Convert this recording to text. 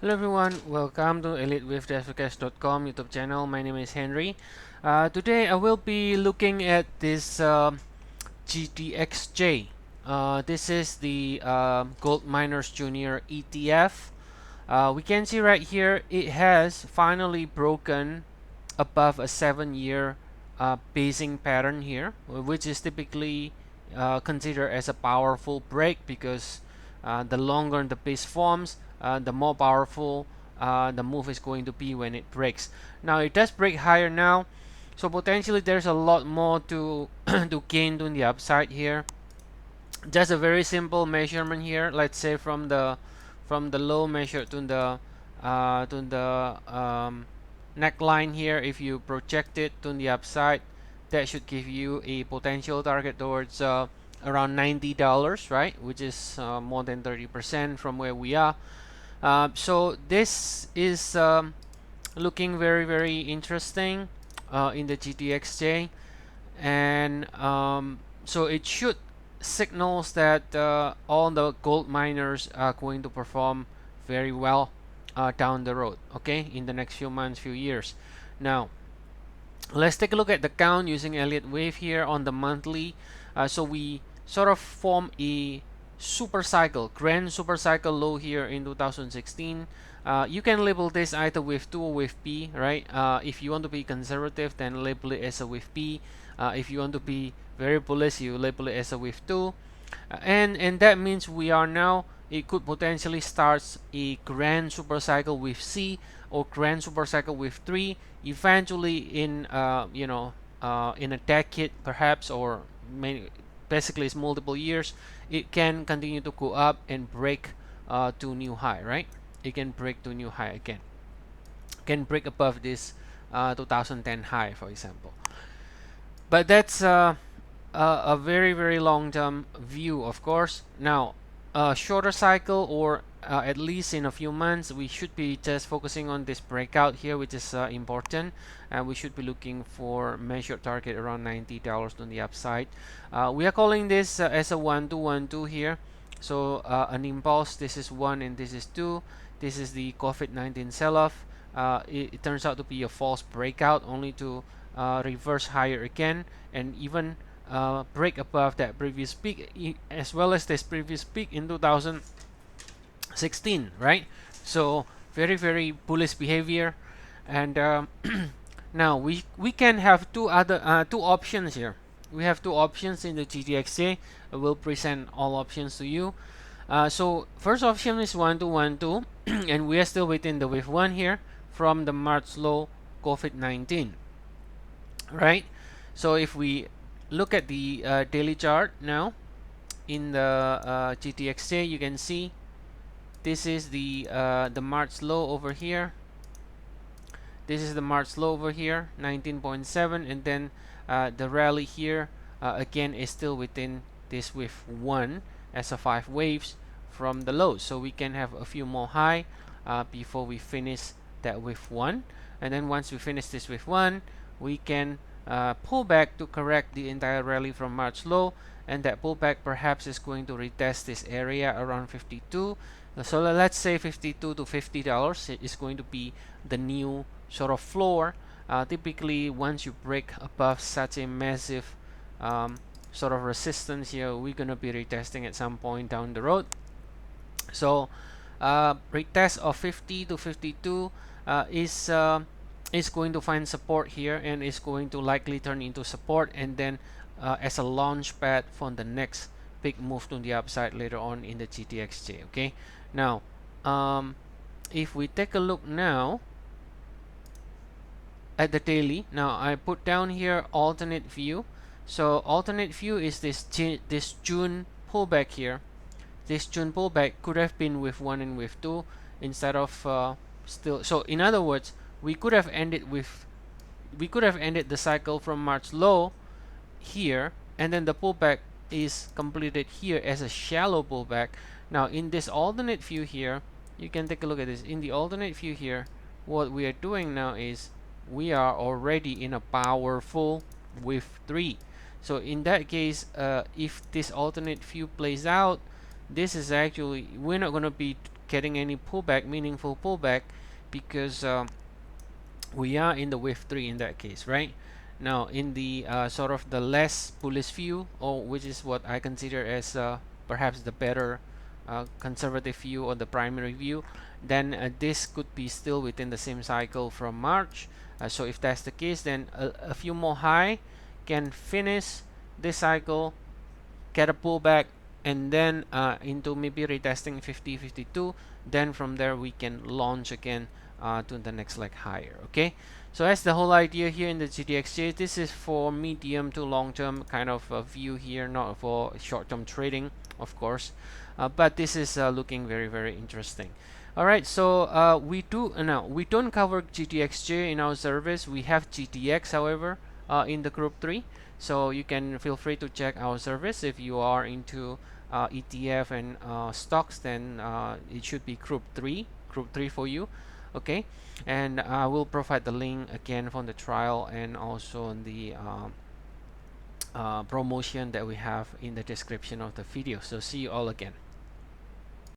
Hello everyone, welcome to ElliottWave.com YouTube channel. My name is Henry. Today I will be looking at this GDXJ. This is the Gold Miners Junior ETF. We can see right here it has finally broken above a 7-year basing pattern here, which is typically considered as a powerful break because the longer the base forms, the more powerful the move is going to be when it breaks. Now it does break higher now, so potentially there's a lot more to to gain on the upside here. Just a very simple measurement here. Let's say from the low measure to the neckline here. If you project it to the upside, that should give you a potential target towards around $90, right? Which is more than 30% from where we are. So this is looking very interesting in the GDXJ, and so it should signals that all the gold miners are going to perform very well down the road, okay, in the next few months, few years. Now let's take a look at the count using Elliott Wave here on the monthly. So we sort of form a super cycle, grand super cycle low here in 2016. You can label this either with 2 or with P, right? If you want to be conservative, then label it as a with P. If you want to be very bullish, you label it as a with 2. And that means we are now, it could potentially start a grand super cycle with C or grand super cycle with 3 eventually in in a decade perhaps, or basically it's multiple years. It can continue to go up and break to new high, right? It can break to new high again, can break above this 2010 high, for example. But that's a very long term view, of course. Now a shorter cycle, or at least in a few months, we should be just focusing on this breakout here, which is important, and we should be looking for measured target around $90 on the upside. We are calling this as a 1-2-1-2 here. So an impulse, this is 1 and this is 2. This is the COVID-19 sell-off. It turns out to be a false breakout, only to reverse higher again and even break above that previous peak, as well as this previous peak in 2016, right? So very bullish behavior. And now we can have two options here. We have two options in the GDXJ. I will present all options to you. So first option is 1-2-1-2 and we are still within the wave 1 here from the March low COVID-19, right? So if we look at the daily chart now in the GDXJ, you can see this is the March low over here. This is the March low over here, 19.7, and then the rally here again is still within this wave 1 as a 5 waves from the low. So we can have a few more high before we finish that wave 1, and then once we finish this wave 1, we can pull back to correct the entire rally from March low, and that pullback perhaps is going to retest this area around 52. So let's say 52 to $50 is going to be the new sort of floor. Typically, once you break above such a massive sort of resistance here, we're gonna be retesting at some point down the road. So retest of 50 to 52 is going to find support here and is going to likely turn into support, and then as a launch pad for the next big move to the upside later on in the GDXJ. Okay, now if we take a look now at the daily, now I put down here alternate view. So alternate view is this June pullback here. This June pullback could have been with 1 and with 2 instead of still. So in other words, we could have ended the cycle from March low here, and then the pullback is completed here as a shallow pullback. Now in this alternate view here, you can take a look at this. In the alternate view here, what we are doing now is we are already in a powerful wave 3. So in that case, if this alternate view plays out, this is actually, we're not going to be getting any pullback, meaningful pullback, because we are in the wave 3 in that case, right? Now in the sort of the less bullish view, or which is what I consider as perhaps the better conservative view or the primary view, then this could be still within the same cycle from March. So if that's the case, then a few more high can finish this cycle, get a pullback, and then into maybe retesting 50, 52. Then from there we can launch again to the next leg higher. Okay, so that's the whole idea here in the GDXJ. This is for medium to long term kind of view here, not for short term trading, of course, but this is looking very, very interesting. All right, so we don't cover GDXJ in our service. We have GDX, however, in the group 3. So you can feel free to check our service if you are into ETF and stocks. Then it should be group 3 for you. Okay, and I will provide the link again from the trial and also the promotion that we have in the description of the video. So see you all again.